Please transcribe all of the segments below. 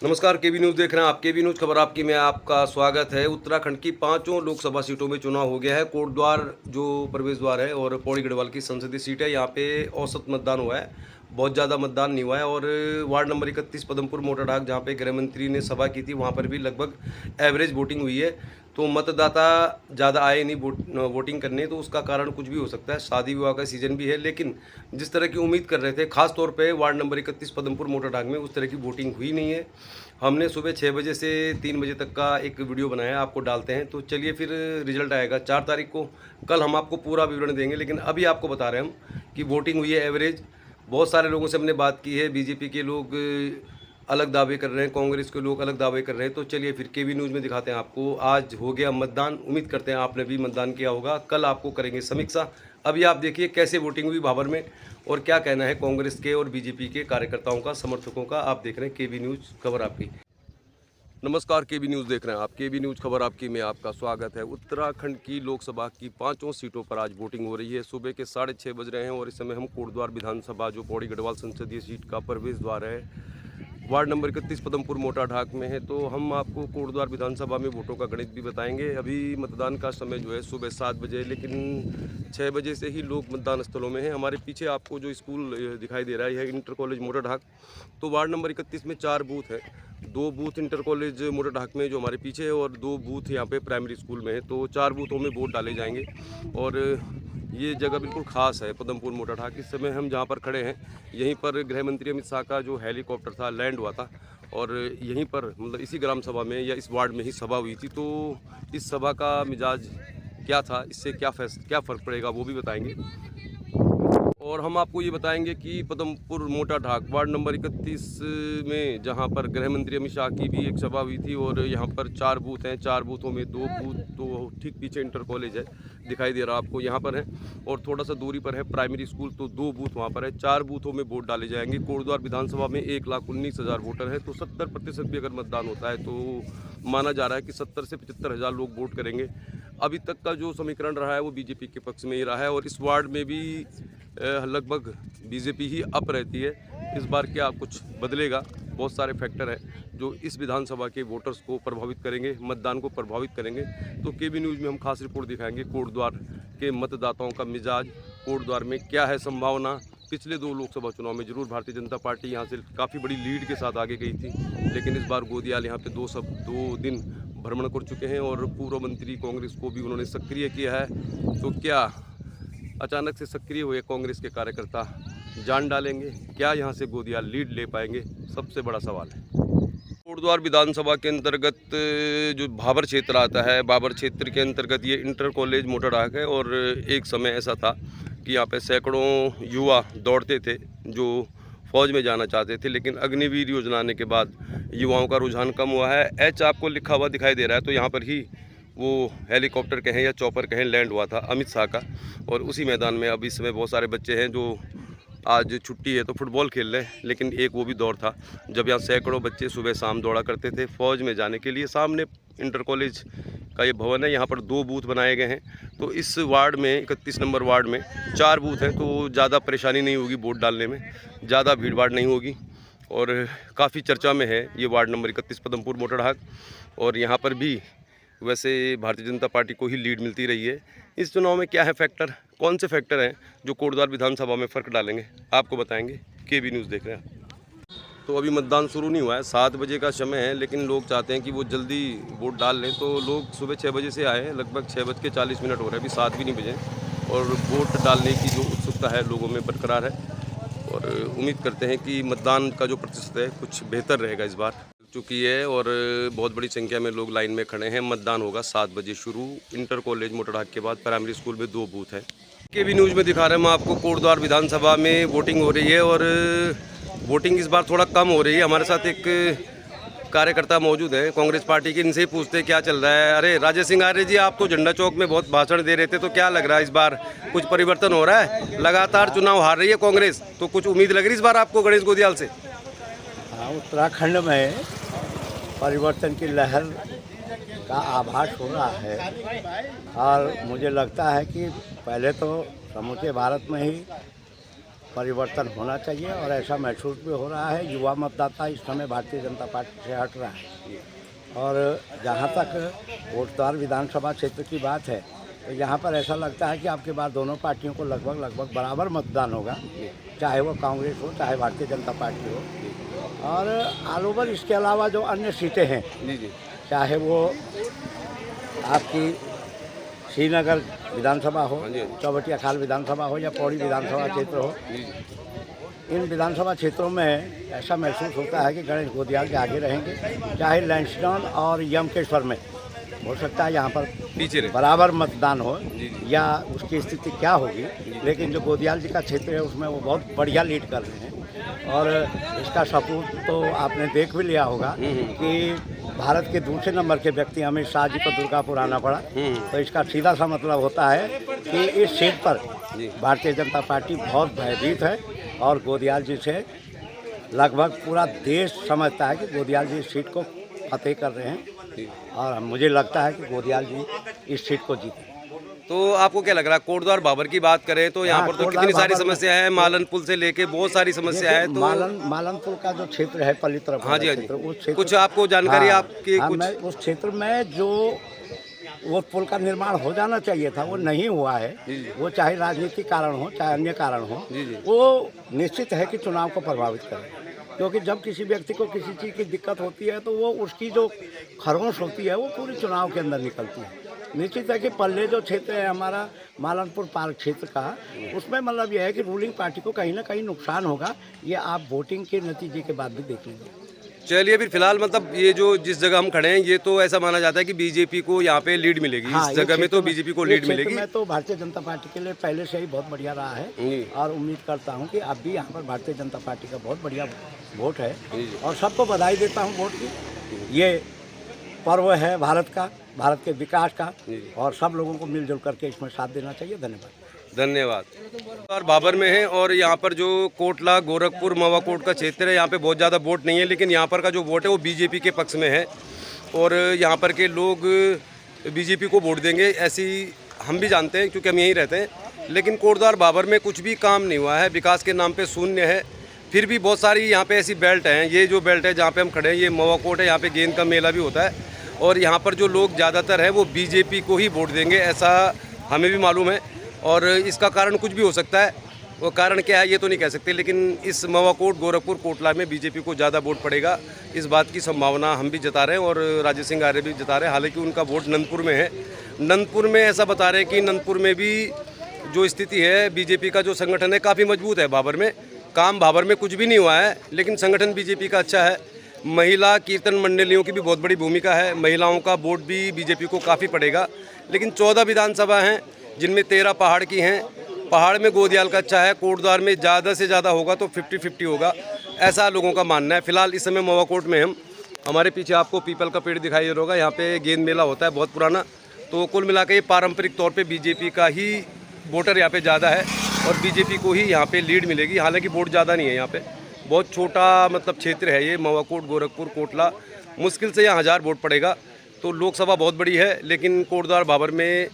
नमस्कार, केबी न्यूज़ देख रहे हैं आप। केबी न्यूज़ खबर आपकी में आपका स्वागत है। उत्तराखंड की पांचों लोकसभा सीटों में चुनाव हो गया है। कोटद्वार जो प्रवेश द्वार है और पौड़ी गढ़वाल की संसदीय सीट है, यहाँ पे औसत मतदान हुआ है। बहुत ज़्यादा मतदान नहीं हुआ है। और वार्ड नंबर 31 पदमपुर मोटाढाक, जहाँ पे गृह मंत्री ने सभा की थी, वहाँ पर भी लगभग एवरेज वोटिंग हुई है। तो मतदाता ज़्यादा आए नहीं वोटिंग करने, तो उसका कारण कुछ भी हो सकता है। शादी विवाह का सीज़न भी है, लेकिन जिस तरह की उम्मीद कर रहे थे, खास तौर पे वार्ड नंबर 31 पदमपुर मोटाढाक में, उस तरह की वोटिंग हुई नहीं है। हमने सुबह 6 बजे से 3 बजे तक का एक वीडियो बनाया है, आपको डालते हैं। तो चलिए, फिर रिजल्ट आएगा 4 तारीख को। कल हम आपको पूरा विवरण देंगे, लेकिन अभी आपको बता रहे हैं हम कि वोटिंग हुई है एवरेज। बहुत सारे लोगों से हमने बात की है। बीजेपी के लोग अलग दावे कर रहे हैं, कांग्रेस के लोग अलग दावे कर रहे हैं। तो चलिए, फिर केबी न्यूज़ में दिखाते हैं आपको। आज हो गया मतदान, उम्मीद करते हैं आपने भी मतदान किया होगा। कल आपको करेंगे समीक्षा। अभी आप देखिए कैसे वोटिंग हुई भाबर में, और क्या कहना है कांग्रेस के और बीजेपी के कार्यकर्ताओं का, समर्थकों का। आप देख रहे हैं केबी न्यूज़ खबर आपकी। नमस्कार, केबी न्यूज़ देख रहे हैं आप। केबी न्यूज़ खबर आपकी में आपका स्वागत है। उत्तराखंड की लोकसभा की पांचों सीटों पर आज वोटिंग हो रही है। सुबह के 6:30 बज रहे हैं और इस समय हम कोटद्वार विधानसभा, जो पौड़ी गढ़वाल संसदीय सीट का प्रवेश द्वार है, वार्ड नंबर 31 पदमपुर मोटाढाक में है। तो हम आपको कोटद्वार विधानसभा में वोटों का गणित भी बताएंगे। अभी मतदान का समय जो है सुबह 7 बजे, लेकिन 6 बजे से ही लोग मतदान स्थलों में हैं। हमारे पीछे आपको जो स्कूल दिखाई दे रहा है, यह इंटर कॉलेज मोटाढाक। तो वार्ड नंबर 31 में 4 बूथ हैं। 2 बूथ इंटर कॉलेज मोटाढाक में जो हमारे पीछे है, और 2 बूथ यहाँ पे प्राइमरी स्कूल में है। तो 4 बूथों में वोट डाले जाएंगे। और ये जगह बिल्कुल ख़ास है, पदमपुर मोटाढाक। इस समय हम जहाँ पर खड़े हैं, यहीं पर गृह मंत्री अमित शाह का जो हेलीकॉप्टर था, लैंड हुआ था। और यहीं पर, मतलब इसी ग्राम सभा में या इस वार्ड में ही सभा हुई थी। तो इस सभा का मिजाज क्या था, इससे क्या फ़र्क पड़ेगा, वो भी बताएंगे। और हम आपको ये बताएंगे कि पदमपुर मोटाढाक वार्ड नंबर 31 में, जहां पर गृह मंत्री अमित शाह की भी एक सभा हुई थी, और यहां पर 4 बूथ हैं। 4 बूथों में 2 बूथ तो ठीक पीछे इंटर कॉलेज है, दिखाई दे रहा आपको, यहाँ पर है। और थोड़ा सा दूरी पर है प्राइमरी स्कूल, तो 2 बूथ वहाँ पर है। 4 बूथों में वोट डाले जाएंगे। कोटद्वार विधानसभा में 1,19,000 वोटर है। तो 70% भी अगर मतदान होता है, तो माना जा रहा है कि 70 से 75,000 लोग वोट करेंगे। अभी तक का जो समीकरण रहा है, वो बीजेपी के पक्ष में ही रहा है। और इस वार्ड में भी लगभग बीजेपी ही अप रहती है। इस बार क्या कुछ बदलेगा? बहुत सारे फैक्टर हैं जो इस विधानसभा के वोटर्स को प्रभावित करेंगे, मतदान को प्रभावित करेंगे। तो केबी न्यूज़ में हम खास रिपोर्ट दिखाएंगे कोटद्वार के मतदाताओं का मिजाज। कोटद्वार में क्या है संभावना? पिछले 2 लोकसभा चुनाव में जरूर भारतीय जनता पार्टी यहाँ से काफ़ी बड़ी लीड के साथ आगे गई थी, लेकिन इस बार गोदियाल यहाँ पे 2 दिन भ्रमण कर चुके हैं, और पूर्व मंत्री कांग्रेस को भी उन्होंने सक्रिय किया है। तो क्या अचानक से सक्रिय हुए कांग्रेस के कार्यकर्ता जान डालेंगे? क्या यहाँ से गोदियाल लीड ले पाएंगे? सबसे बड़ा सवाल है। कोटद्वार विधानसभा के अंतर्गत जो भाबर क्षेत्र आता है, भाबर क्षेत्र के अंतर्गत ये इंटर कॉलेज मोटाढाक है। और एक समय ऐसा था कि यहाँ पे सैकड़ों युवा दौड़ते थे जो फौज में जाना चाहते थे, लेकिन अग्निवीर योजना आने के बाद युवाओं का रुझान कम हुआ है। एच आपको लिखा हुआ दिखाई दे रहा है, तो यहाँ पर ही वो हेलीकॉप्टर कहें या चॉपर कहें, लैंड हुआ था अमित शाह का। और उसी मैदान में अब इस समय बहुत सारे बच्चे हैं जो आज छुट्टी है तो फुटबॉल खेल रहे हैं। लेकिन एक वो भी दौर था जब यहाँ सैकड़ों बच्चे सुबह शाम दौड़ा करते थे फौज में जाने के लिए। सामने इंटर कॉलेज का ये भवन है, यहाँ पर 2 बूथ बनाए गए हैं। तो इस वार्ड में, 31 नंबर वार्ड में 4 बूथ हैं, तो ज़्यादा परेशानी नहीं होगी वोट डालने में, ज़्यादा भीड़ भाड़ नहीं होगी। और काफ़ी चर्चा में है ये वार्ड नंबर 31 पदमपुर मोटाढाक। और यहाँ पर भी वैसे भारतीय जनता पार्टी को ही लीड मिलती रही है। इस चुनाव में क्या है फैक्टर, कौन से फैक्टर हैं जो कोटद्वार विधानसभा में फ़र्क डालेंगे, आपको बताएंगे। केबी न्यूज़ देख रहे हैं। तो अभी मतदान शुरू नहीं हुआ है, 7 बजे का समय है, लेकिन लोग चाहते हैं कि वो जल्दी वोट डाल लें। तो लोग सुबह 6 बजे से आए हैं, लगभग 6:40 हो रहे हैं, अभी 7 भी नहीं बजे। और वोट डालने की जो उत्सुकता है लोगों में बरकरार है। और उम्मीद करते हैं कि मतदान का जो प्रतिशत है कुछ बेहतर रहेगा इस बार चुकी है। और बहुत बड़ी संख्या में लोग लाइन में खड़े हैं। मतदान होगा 7 बजे शुरू। इंटर कॉलेज मोटाढाक के बाद प्राइमरी स्कूल में 2 बूथ हैं। केबी न्यूज़ में दिखा रहे हैं हम आपको, कोटद्वार विधानसभा में वोटिंग हो रही है। और वोटिंग इस बार थोड़ा कम हो रही है। हमारे साथ एक कार्यकर्ता मौजूद है कांग्रेस पार्टी के, इनसे ही पूछते हैं क्या चल रहा है। अरे राजेश सिंह आर्य जी, आप तो झंडा चौक में बहुत भाषण दे रहे थे, तो क्या लग रहा है इस बार कुछ परिवर्तन हो रहा है? लगातार चुनाव हार रही है कांग्रेस, तो कुछ उम्मीद लग रही है इस बार आपको गणेश गोदियाल से? हाँ, उत्तराखंड में परिवर्तन की लहर का आभास हो रहा है। और मुझे लगता है कि पहले तो समूचे भारत में ही परिवर्तन होना चाहिए और ऐसा महसूस भी हो रहा है। युवा मतदाता इस समय भारतीय जनता पार्टी से हट रहा है। और जहाँ तक कोटद्वार विधानसभा क्षेत्र की बात है तो यहाँ पर ऐसा लगता है कि आपके बाद दोनों पार्टियों को लगभग बराबर मतदान होगा, चाहे वो कांग्रेस हो चाहे भारतीय जनता पार्टी हो। और ऑल ओवर इसके अलावा जो अन्य सीटें हैं, चाहे वो आपकी श्रीनगर विधानसभा हो, चौबटिया खाल विधानसभा हो या पौड़ी विधानसभा क्षेत्र हो, इन विधानसभा क्षेत्रों में ऐसा महसूस होता है कि गणेश गोदियाल के आगे रहेंगे। चाहे लैंसडाउन और यमकेश्वर में हो सकता है यहाँ पर पीछे बराबर मतदान हो या उसकी स्थिति क्या होगी, लेकिन जो गोदियाल जी का क्षेत्र है उसमें वो बहुत बढ़िया लीड कर रहे हैं। और इसका सबूत तो आपने देख भी लिया होगा कि भारत के दूसरे नंबर के व्यक्ति अमित शाह जी को दुर्गापुर आना पड़ा। तो इसका सीधा सा मतलब होता है कि इस सीट पर भारतीय जनता पार्टी बहुत भयभीत है और गोदियाल जी से लगभग पूरा देश समझता है कि गोदियाल जी इस सीट को फतेह कर रहे हैं और मुझे लगता है कि गोदियाल जी इस सीट को जीते। तो आपको क्या लग रहा है, कोटद्वार बाबर की बात करें तो यहाँ पर तो कितनी सारी समस्या है, मालन पुल से लेके बहुत सारी समस्या है। तो मालन पुल का जो क्षेत्र है पल्ली तरफ, हाँ जी, कुछ आपको जानकारी आपकी कुछ उस क्षेत्र में जो वो पुल का निर्माण हो जाना चाहिए था वो नहीं हुआ है। वो चाहे राजनीतिक कारण हो चाहे अन्य कारण हो, वो निश्चित है कि चुनाव को प्रभावित करे। क्योंकि जब किसी व्यक्ति को किसी चीज़ की दिक्कत होती है तो वो उसकी जो खरोंच होती है वो पूरे चुनाव के अंदर निकलती है। निश्चित है कि पल्ले जो क्षेत्र है हमारा मालनपुर पार्क क्षेत्र का, उसमें मतलब यह है कि रूलिंग पार्टी को कहीं ना कहीं नुकसान होगा। ये आप वोटिंग के नतीजे के बाद भी देख लीजिए। चलिए फिर फिलहाल मतलब ये जो जिस जगह हम खड़े हैं ये तो ऐसा माना जाता है कि बीजेपी को यहाँ पे लीड मिलेगी। हाँ, इस जगह में तो बीजेपी को लीड मिलेगी। मैं तो भारतीय जनता पार्टी के लिए पहले से ही बहुत बढ़िया रहा है और उम्मीद करता हूँ कि अब भी यहाँ पर भारतीय जनता पार्टी का बहुत बढ़िया वोट है और सबको बधाई देता हूँ वोट की। ये पर्व है भारत का, भारत के विकास का और सब लोगों को मिलजुल करके इसमें साथ देना चाहिए। धन्यवाद। और बाबर में है और यहाँ पर जो कोटला गोरखपुर मवाकोट का क्षेत्र है यहाँ पे बहुत ज़्यादा वोट नहीं है, लेकिन यहाँ पर का जो वोट है वो बीजेपी के पक्ष में है और यहाँ पर के लोग बीजेपी को वोट देंगे ऐसी हम भी जानते हैं क्योंकि हम यहीं रहते हैं। लेकिन कोटद्वार बाबर में कुछ भी काम नहीं हुआ है, विकास के नाम पे शून्य है। फिर भी बहुत सारी यहाँ पे ऐसी बेल्ट हैं, ये जो बेल्ट है जहाँ पे हम खड़े हैं ये मवाकोट है, यहाँ पे गेंद का मेला भी होता है और यहाँ पर जो लोग ज़्यादातर है वो बीजेपी को ही वोट देंगे ऐसा हमें भी मालूम है। और इसका कारण कुछ भी हो सकता है, वो कारण क्या है ये तो नहीं कह सकते, लेकिन इस मवाकोट गोरखपुर कोटला में बीजेपी को ज़्यादा वोट पड़ेगा इस बात की संभावना हम भी जता रहे हैं और राजेश सिंह आर्य भी जता रहे हैं। हालांकि उनका वोट नंदपुर में है। नंदपुर में ऐसा बता रहे हैं कि नंदपुर में भी जो स्थिति है बीजेपी का जो संगठन है काफ़ी मजबूत है। बाबर में काम बाबर में कुछ भी नहीं हुआ है लेकिन संगठन बीजेपी का अच्छा है। महिला कीर्तन मंडलियों की भी बहुत बड़ी भूमिका है, महिलाओं का वोट भी बीजेपी को काफ़ी पड़ेगा। लेकिन 14 विधानसभा हैं जिनमें 13 पहाड़ की हैं। पहाड़ में गोदियाल का अच्छा है, कोटद्वार में ज़्यादा से ज़्यादा होगा तो 50-50 होगा ऐसा लोगों का मानना है। फिलहाल इस समय मवाकोट में हम, हमारे पीछे आपको पीपल का पेड़ दिखाई दे रहा होगा, यहाँ पे गेंद मेला होता है बहुत पुराना। तो कुल मिला के ये पारंपरिक तौर पे बीजेपी का ही वोटर यहाँ पे ज़्यादा है और बीजेपी को ही यहाँ पे लीड मिलेगी। हालांकि वोट ज़्यादा नहीं है, यहाँ पे बहुत छोटा मतलब क्षेत्र है ये मवाकोट गोरखपुर कोटला, मुश्किल से यहाँ 1000 वोट पड़ेगा। तो लोकसभा बहुत बड़ी है लेकिन कोटद्वार बाबर में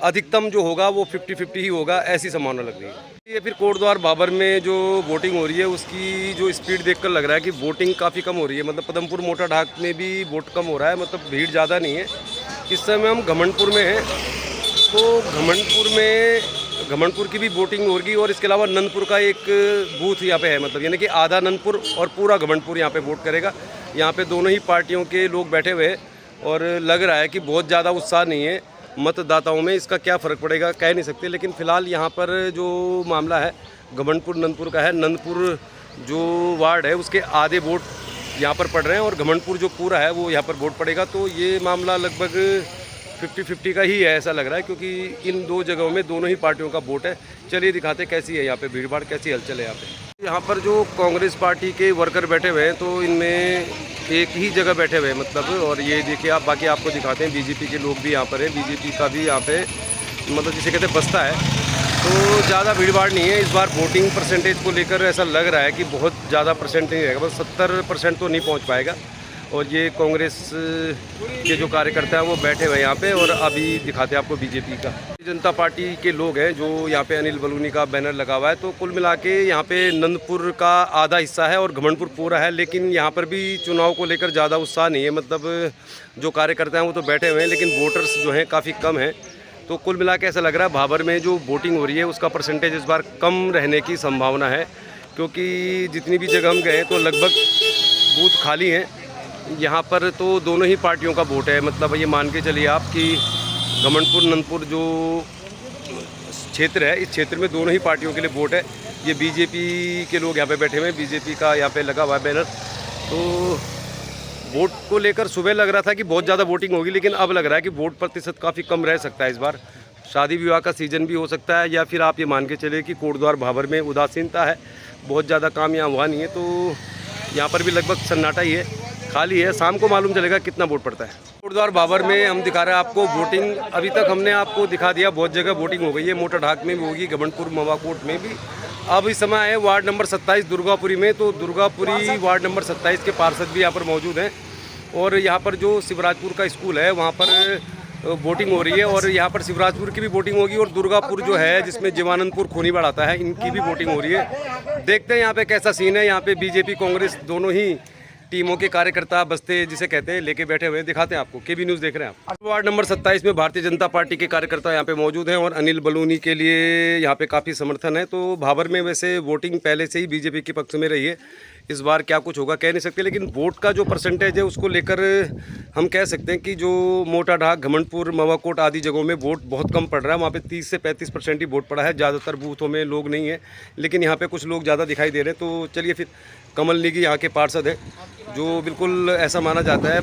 अधिकतम जो होगा वो 50-50 ही होगा ऐसी संभावना लग रही है। ये फिर कोटद्वार बाबर में जो वोटिंग हो रही है उसकी जो स्पीड देखकर लग रहा है कि वोटिंग काफ़ी कम हो रही है। मतलब पदमपुर मोटा ढाक में भी वोट कम हो रहा है, मतलब भीड़ ज़्यादा नहीं है। इस समय हम घमंडपुर में हैं तो घमंडपुर की भी वोटिंग होगी और इसके अलावा नंदपुर का एक बूथ यहाँ पे है, मतलब यानी कि आधा नंदपुर और पूरा घमंडपुर यहाँ पे वोट करेगा। यहाँ पे दोनों ही पार्टियों के लोग बैठे हुए हैं और लग रहा है कि बहुत ज़्यादा उत्साह नहीं है मतदाताओं में। इसका क्या फ़र्क पड़ेगा कह नहीं सकते, लेकिन फ़िलहाल यहाँ पर जो मामला है घमंडपुर नंदपुर का है। नंदपुर जो वार्ड है उसके आधे वोट यहाँ पर पड़ रहे हैं और घमंडपुर जो पूरा है वो यहाँ पर वोट पड़ेगा। तो ये मामला लगभग 50-50 का ही है ऐसा लग रहा है क्योंकि इन दो जगहों में दोनों ही पार्टियों का वोट है। चलिए दिखाते कैसी है यहाँ पे भीड़ भाड़, कैसी हलचल है यहाँ पे। यहाँ पर जो कांग्रेस पार्टी के वर्कर बैठे हुए हैं तो इनमें एक ही जगह बैठे हुए हैं मतलब, और ये देखिए आप, बाकी आपको दिखाते हैं बीजेपी के लोग भी यहाँ पर हैं। बीजेपी का भी यहाँ पे मतलब जिसे कहते हैं बस्ता है, तो ज़्यादा भीड़ भाड़ नहीं है। इस बार वोटिंग परसेंटेज को लेकर ऐसा लग रहा है कि बहुत ज़्यादा परसेंट नहीं रहेगा, बस 70% तो नहीं पहुँच पाएगा। और ये कांग्रेस के जो कार्यकर्ता हैं वो बैठे हुए हैं यहाँ पे। और अभी दिखाते हैं आपको बीजेपी का। जनता पार्टी के लोग हैं जो यहाँ पे अनिल बलूनी का बैनर लगा हुआ है। तो कुल मिला के यहाँ पे नंदपुर का आधा हिस्सा है और घमंडपुर पूरा है, लेकिन यहाँ पर भी चुनाव को लेकर ज़्यादा उत्साह नहीं है। मतलब जो कार्यकर्ता हैं वो तो बैठे हुए हैं, लेकिन वोटर्स जो हैं काफ़ी कम हैं। तो कुल मिला के ऐसा लग रहा है भाबर में जो वोटिंग हो रही है उसका परसेंटेज इस बार कम रहने की संभावना है, क्योंकि जितनी भी जगह हम गए तो लगभग बूथ खाली हैं। यहाँ पर तो दोनों ही पार्टियों का वोट है। मतलब ये मान के चलिए आप कि घमंडपुर नंदपुर जो क्षेत्र है, इस क्षेत्र में दोनों ही पार्टियों के लिए वोट है। ये बीजेपी के लोग यहाँ पे बैठे हुए हैं, बीजेपी का यहाँ पे लगा हुआ है बैनर। तो वोट को लेकर सुबह लग रहा था कि बहुत ज़्यादा वोटिंग होगी, लेकिन अब लग रहा है कि वोट प्रतिशत काफ़ी कम रह सकता है इस बार। शादी विवाह का सीज़न भी हो सकता है, या फिर आप ये मान के चले कि कोटद्वार भाबर में उदासीनता है, बहुत ज़्यादा काम यहाँ हुआ नहीं है। तो यहाँ पर भी लगभग सन्नाटा ही है, खाली है। शाम को मालूम चलेगा कितना वोट पड़ता है। कोटद्वार भाबर में हम दिखा रहे हैं आपको वोटिंग। अभी तक हमने आपको दिखा दिया, बहुत जगह वोटिंग हो गई है। मोटा ढाक में भी होगी, घमंडपुर मवाकोट में भी। अब इस समय है वार्ड नंबर 27 दुर्गापुरी में। तो दुर्गापुरी वार्ड नंबर 27 के पार्षद भी यहाँ पर मौजूद हैं। और यहाँ पर जो शिवराजपुर का स्कूल है वहाँ पर वोटिंग हो रही है, और यहाँ पर शिवराजपुर की भी वोटिंग होगी। और दुर्गापुर जो है जिसमें जीवानंदपुर खोनीबाड़ आता है, इनकी भी वोटिंग हो रही है। देखते हैं यहाँ पे कैसा सीन है। यहाँ पे बीजेपी कांग्रेस दोनों ही टीमों के कार्यकर्ता बस्ते जिसे कहते हैं लेके बैठे हुए हैं। दिखाते हैं आपको, केबी न्यूज़ देख रहे हैं आप। वार्ड नंबर 27 में भारतीय जनता पार्टी के कार्यकर्ता यहाँ पे मौजूद हैं और अनिल बलूनी के लिए यहाँ पे काफ़ी समर्थन है। तो भाबर में वैसे वोटिंग पहले से ही बीजेपी के पक्ष में रही है। इस बार क्या कुछ होगा कह नहीं सकते, लेकिन वोट का जो परसेंटेज है उसको लेकर हम कह सकते हैं कि जो मोटा ढाक, घमंडपुर, मवाकोट आदि जगहों में वोट बहुत कम पड़ रहा है। वहाँ पे 30 से 35% ही वोट पड़ा है। ज़्यादातर बूथों में लोग नहीं है, लेकिन यहाँ पे कुछ लोग ज़्यादा दिखाई दे रहे हैं। तो चलिए फिर, कमल नेगी यहाँ के पार्षद हैं, जो बिल्कुल ऐसा माना जाता है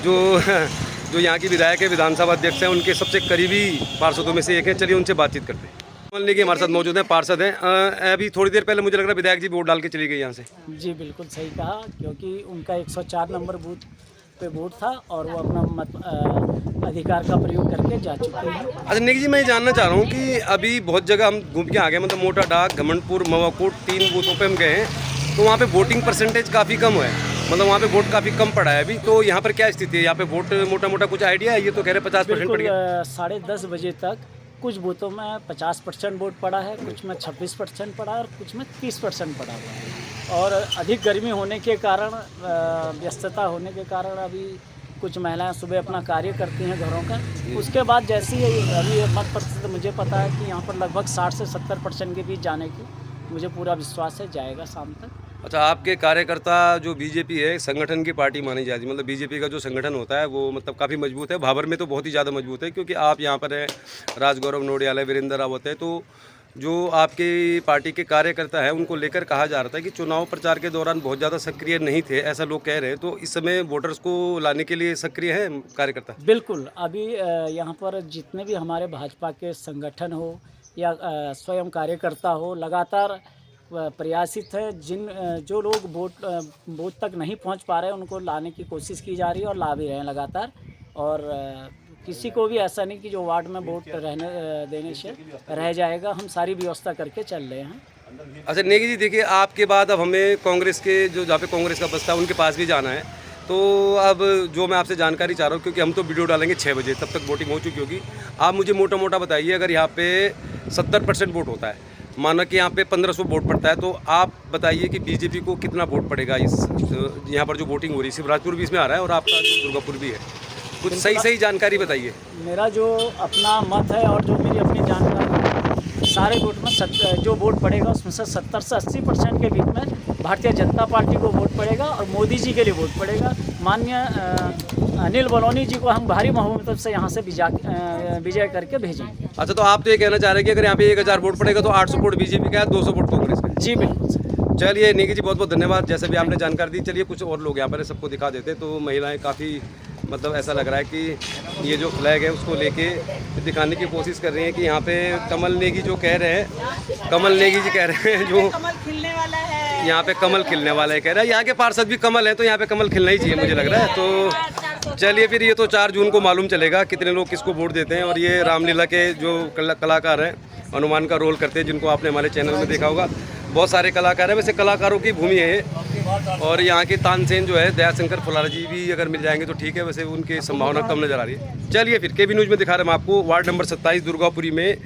जो यहाँ की विधायक है, विधानसभा अध्यक्ष हैं, उनके सबसे करीबी पार्षदों में से एक है। चलिए उनसे बातचीत करते हैं। कमल नेगी हमारे साथ मौजूद हैं, पार्षद हैं। अभी थोड़ी देर पहले मुझे लग रहा है विधायक जी वोट डाल के चली गई यहाँ से। जी बिल्कुल सही कहा, क्योंकि उनका 104 नंबर बूथ पे वोट था और वो अपना मत अधिकार का प्रयोग करके जा चुके हैं। अच्छा नेगी जी, मैं ये जानना चाह रहा हूँ कि अभी बहुत जगह हम घूम के आ गए, मतलब मोटा ढाक, घमंडपुर, मवाकोट 3 बूथों पे हम गए हैं। तो वहाँ पे वोटिंग परसेंटेज काफ़ी कम है, मतलब वहाँ पे वोट काफ़ी कम पड़ा है अभी। तो यहाँ पर क्या स्थिति है? यहाँ पे वोट मोटा मोटा कुछ आइडिया है? ये तो कह रहे 50% पड़ गया। 10:30 बजे तक कुछ बूथों में 50% वोट पड़ा है, कुछ में 26% पड़ा है और कुछ में 30% पड़ा हुआ है। और अधिक गर्मी होने के कारण, व्यस्तता होने के कारण अभी कुछ महिलाएं सुबह अपना कार्य करती हैं घरों का। उसके बाद जैसे ही अभी मत प्रतिशत मुझे पता है कि यहाँ पर लगभग 60 से 70% के बीच जाने की मुझे पूरा विश्वास है, जाएगा शाम तक। अच्छा, आपके कार्यकर्ता जो बीजेपी है संगठन की पार्टी मानी जाती है, मतलब बीजेपी का जो संगठन होता है वो मतलब काफ़ी मजबूत है। भाबर में तो बहुत ही ज़्यादा मजबूत है, क्योंकि आप यहाँ पर हैं, राजगौरव नोडियाल है, वीरेंद्र रावत है। तो जो आपकी पार्टी के कार्यकर्ता हैं उनको लेकर कहा जा रहा था कि चुनाव प्रचार के दौरान बहुत ज़्यादा सक्रिय नहीं थे, ऐसा लोग कह रहे हैं। तो इस समय वोटर्स को लाने के लिए सक्रिय हैं कार्यकर्ता? बिल्कुल, अभी यहाँ पर जितने भी हमारे भाजपा के संगठन हो या स्वयं कार्यकर्ता हो, लगातार प्रयासित है। जो लोग वोट तक नहीं पहुँच पा रहे हैं उनको लाने की कोशिश की जा रही है और ला भी रहे हैं लगातार। और किसी को भी ऐसा नहीं कि जो वार्ड में वोट रहने देने से रह जाएगा। हम सारी व्यवस्था करके चल रहे हैं। अच्छा नेगी जी, देखिए आपके बाद अब हमें कांग्रेस के जो जहाँ पे कांग्रेस का बस्ता है उनके पास भी जाना है। तो अब जो मैं आपसे जानकारी चाह रहा हूँ, क्योंकि हम तो वीडियो डालेंगे 6 बजे, तब तक वोटिंग हो चुकी होगी। आप मुझे मोटा मोटा बताइए, अगर यहाँ पे 70% वोट होता है, माना कि यहाँ पे 1500 वोट पड़ता है, तो आप बताइए कि बीजेपी को कितना वोट पड़ेगा इस यहाँ पर जो वोटिंग हो रही है? शिवराजपुर भी इसमें आ रहा है और आपका जो दुर्गापुर भी है। कुछ सही जानकारी बताइए। मेरा जो अपना मत है और जो मेरी अपनी जानकारी, सारे वोट में जो वोट पड़ेगा उसमें से 70 से 80% के बीच में भारतीय जनता पार्टी को वोट पड़ेगा और मोदी जी के लिए वोट पड़ेगा। माननीय अनिल बलूनी जी को हम भारी बहुमत से यहाँ से विजय करके भेजेंगे। अच्छा, तो आप तो ये कहना चाह रहे हैं कि अगर यहाँ पे 1000 वोट पड़ेगा तो 800 वोट बीजेपी का है, 200 वोट कांग्रेस का? जी बिल्कुल। चलिए नेगी जी, बहुत बहुत धन्यवाद, जैसे भी आपने जानकारी दी। चलिए कुछ और लोग यहाँ पर सबको दिखा देते। तो महिलाएं काफ़ी, मतलब ऐसा लग रहा है कि ये जो फ्लैग है उसको लेके दिखाने की कोशिश कर रही हैं कि यहाँ पे कमल नेगी जो कह रहे हैं, कमल नेगी जी कह रहे हैं जो कमल खिलने वाला है, यहाँ पे कमल खिलने वाला है कह रहा है। यहाँ के पार्षद भी कमल है, तो यहाँ पे कमल खिलना ही चाहिए मुझे लग रहा है। तो चलिए फिर, ये तो 4 जून को मालूम चलेगा कितने लोग किसको वोट देते हैं। और ये रामलीला के जो कलाकार हैं, हनुमान का रोल करते हैं, जिनको आपने हमारे चैनल में देखा होगा, बहुत सारे कलाकार हैं, वैसे कलाकारों की भूमि है। और यहाँ के तानसेन जो है दयाशंकर फुलारा जी भी अगर मिल जाएंगे तो ठीक है, वैसे उनकी संभावना कम नज़र आ रही है। चलिए फिर केबी न्यूज़ में दिखा रहे हैं हम आपको वार्ड नंबर 27 दुर्गापुरी में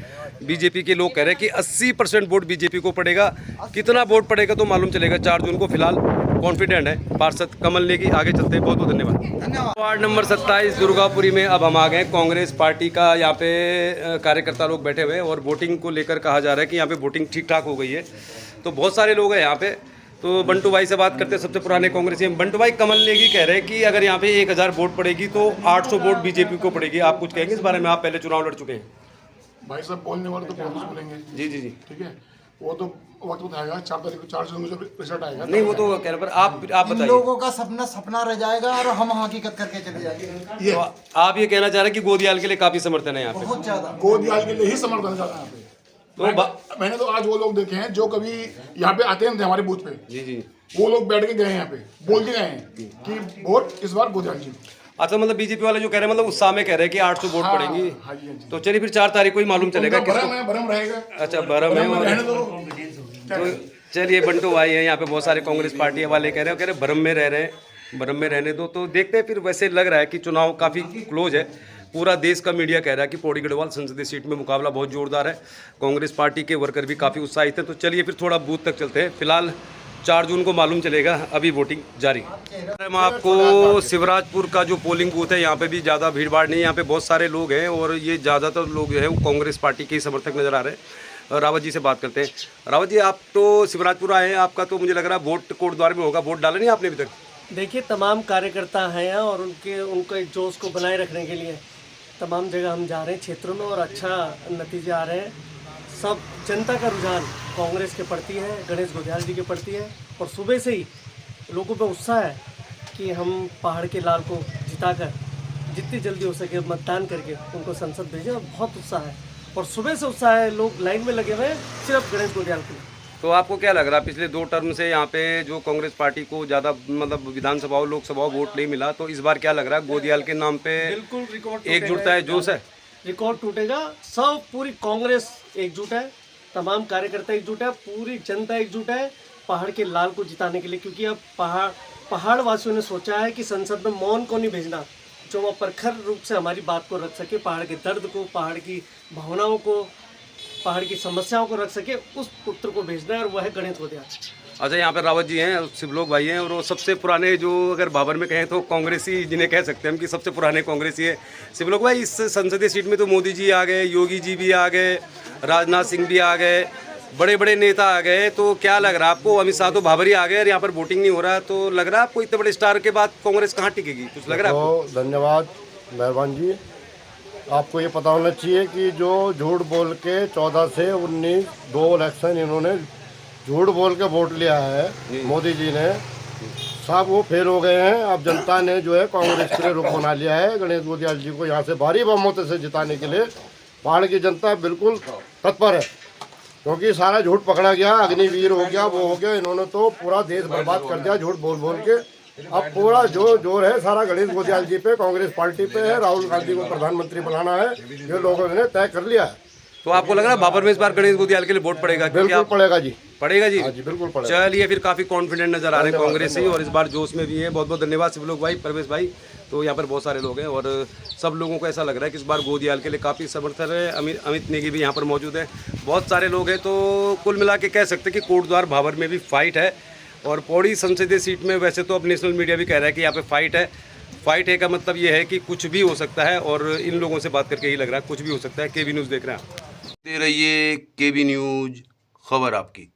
बीजेपी के लोग कह रहे हैं कि 80% वोट बीजेपी को पड़ेगा। कितना वोट पड़ेगा तो मालूम चलेगा 4 जून को। फिलहाल कॉन्फिडेंट है पार्षद कमल नेगी। आगे चलते हैं, बहुत बहुत धन्यवाद। वार्ड नंबर 27 दुर्गापुरी में अब हम आ गए। कांग्रेस पार्टी का यहाँ पे कार्यकर्ता लोग बैठे हुए हैं और वोटिंग को लेकर कहा जा रहा है कि यहाँ पे वोटिंग ठीक ठाक हो गई है। तो बहुत सारे लोग हैं यहाँ पे। तो बंटू भाई से बात करते हैं, सबसे पुराने कांग्रेसी। बंटू भाई, कमल नेगी कह रहे हैं कि अगर यहाँ पे 1000 वोट पड़ेगी तो 800 वोट बीजेपी को पड़ेगी। आप कुछ कहेंगे इस बारे में? आप पहले चुनाव लड़ चुके हैं। भाई साहब, बोलने वाले तो कांग्रेस बोलेंगे। जी जी जी, ठीक है, वो तो वक्त बताएगा। 4 तारीख को 4 जून को जब रिजल्ट आएगा। नहीं वो तो कह रहे, पर आप इन बताइए। लोगों का सपना रह जाएगा और हम हकीकत करके चले जाएंगे। ये तो आप ये कहना चाह रहे हैं कि गोदियाल के लिए काफी समर्थन है यहाँ पे? बहुत ज्यादा गोदियाल के लिए ही समर्थन कर रहा है। तो मैंने तो आज वो लोग देखे हैं जो कभी यहाँ पे आते थे हमारे बूथ पे। जी जी, वो लोग बैठ के गए हैं यहाँ पे, बोल के गए हैं कि वोट इस बार गोदियाल जी। अच्छा, मतलब बीजेपी वाले जो कह रहे हैं, मतलब उत्साह में कह रहे हैं कि 800 वोट पड़ेंगी। हाँ जी, हाँ जी। तो चलिए फिर 4 तारीख को ही मालूम चलेगा किसको। भरम रहेगा। अच्छा, भरम है। रहने दो। तो चलिए, बंटू भाई है यहाँ पे, बहुत सारे कांग्रेस पार्टी वाले कह रहे हैं भरम में रह रहे हैं, भरम में रहने दो। तो देखते हैं फिर। वैसे लग रहा है कि चुनाव काफ़ी क्लोज है। पूरा देश का मीडिया कह रहा है कि पौड़ी गढ़वाल संसदीय सीट में मुकाबला बहुत जोरदार है। कांग्रेस पार्टी के वर्कर भी काफ़ी उत्साहित हैं। तो चलिए फिर थोड़ा बूथ तक चलते हैं। फिलहाल 4 जून को मालूम चलेगा, अभी वोटिंग जारी। मैं आपको शिवराजपुर का जो पोलिंग बूथ है, यहाँ पे भी ज़्यादा भीड़ भाड़ नहीं है। यहाँ पे बहुत सारे लोग हैं और ये ज़्यादातर लोग जो है वो कांग्रेस पार्टी के ही समर्थक नज़र आ रहे हैं। रावत जी से बात करते हैं। रावत जी, आप तो शिवराजपुर आए हैं, आपका तो मुझे लग रहा है वोट कोटद्वार में होगा। वोट डाला नहीं आपने अभी तक? देखिए, तमाम कार्यकर्ता हैं और उनके जोश को बनाए रखने के लिए तमाम जगह हम जा रहे हैं क्षेत्रों में और अच्छा नतीजे आ रहे हैं। सब जनता का रुझान कांग्रेस के प्रति है, गणेश गोदियाल जी के प्रति है। और सुबह से ही लोगों में उत्साह है कि हम पहाड़ के लाल को जिताकर जितनी जल्दी हो सके मतदान करके उनको संसद भेजें। और बहुत उत्साह है और सुबह से उत्साह है, लोग लाइन में लगे हुए हैं सिर्फ गणेश गोदियाल के लिए। तो आपको क्या लग रहा है, पिछले 2 टर्म से यहाँ पे जो कांग्रेस पार्टी को ज़्यादा मतलब विधानसभा और लोकसभा वोट नहीं मिला, तो इस बार क्या लग रहा है गोदियाल के नाम पे बिल्कुल रिकॉर्ड एकजुटता है, जोश है? रिकॉर्ड टूटेगा। सब पूरी कांग्रेस एकजुट है, तमाम कार्यकर्ता एकजुट है, पूरी जनता एकजुट है पहाड़ के लाल को जिताने के लिए। क्योंकि अब पहाड़ वासियों ने सोचा है कि संसद में मौन को नहीं भेजना, जो वह प्रखर रूप से हमारी बात को रख सके, पहाड़ के दर्द को, पहाड़ की भावनाओं को, पहाड़ की समस्याओं को रख सके, उस पुत्र को भेजना है और वह है गणेश गोदियाल। अच्छा, यहाँ पे रावत जी हैं, शिवलोक भाई हैं और वो सबसे पुराने जो अगर बाबर में कहें तो कांग्रेसी जिन्हें कह सकते हैं हम कि सबसे पुराने कांग्रेसी है। शिवलोक भाई, इस संसदीय सीट में तो मोदी जी आ गए, योगी जी भी आ गए, राजनाथ सिंह भी आ गए, बड़े बड़े नेता आ गए। तो क्या लग रहा है आपको? अमित शाह तो भाभरी आ गए और यहाँ पर वोटिंग नहीं हो रहा है, तो लग रहा है आपको इतने बड़े स्टार के बाद कांग्रेस कहाँ टिकेगी? कुछ लग रहा है आपको? तो धन्यवाद मेहरबान जी। आपको ये पता होना चाहिए कि जो झूठ बोल के 14 से 19 2 इलेक्शन इन्होंने झूठ बोल के वोट लिया है मोदी जी ने, सब वो फेल हो गए हैं। अब जनता ने जो है कांग्रेस के लिए रुख बना लिया है। गणेश गोदियाल जी को यहाँ से भारी बहुमत से जिताने के लिए पहाड़ की जनता बिल्कुल तत्पर है, क्योंकि सारा झूठ पकड़ा गया। अग्निवीर हो गया, वो हो गया, इन्होंने तो पूरा देश बर्बाद कर दिया झूठ बोल बोल के। अब पूरा जो जोर है सारा गणेश गोदियाल जी पे, कांग्रेस पार्टी पे है। राहुल गांधी को प्रधानमंत्री बनाना है, ये लोगों ने तय कर लिया है। तो आपको लग रहा है बाबर में इस बार गणेश गोदियाल के लिए वोट पड़ेगा? बिल्कुल पड़ेगा जी, पड़ेगा जी। हाँ जी, बिल्कुल पड़ेगा। चलिए फिर काफ़ी कॉन्फिडेंट नजर आ रहे हैं कांग्रेस ही और इस बार जोश में भी है। बहुत बहुत धन्यवाद शिवलोक भाई, परवेश भाई। तो यहाँ पर बहुत सारे लोग हैं और सब लोगों को ऐसा लग रहा है कि इस बार गोदियाल के लिए काफ़ी समर्थन है। अमित नेगी भी यहाँ पर मौजूद है, बहुत सारे लोग हैं। तो कुल मिला के कह सकते हैं कि कोटद्वार भाबर में भी फाइट है और पौड़ी संसदीय सीट में वैसे तो अब नेशनल मीडिया भी कह रहा है कि यहाँ पे फाइट है। फाइट है का मतलब ये है कि कुछ भी हो सकता है और इन लोगों से बात करके ही लग रहा है कुछ भी हो सकता है। केबी न्यूज़ देख रहे हैं आप, दे रहिए केबी न्यूज़, खबर आपकी।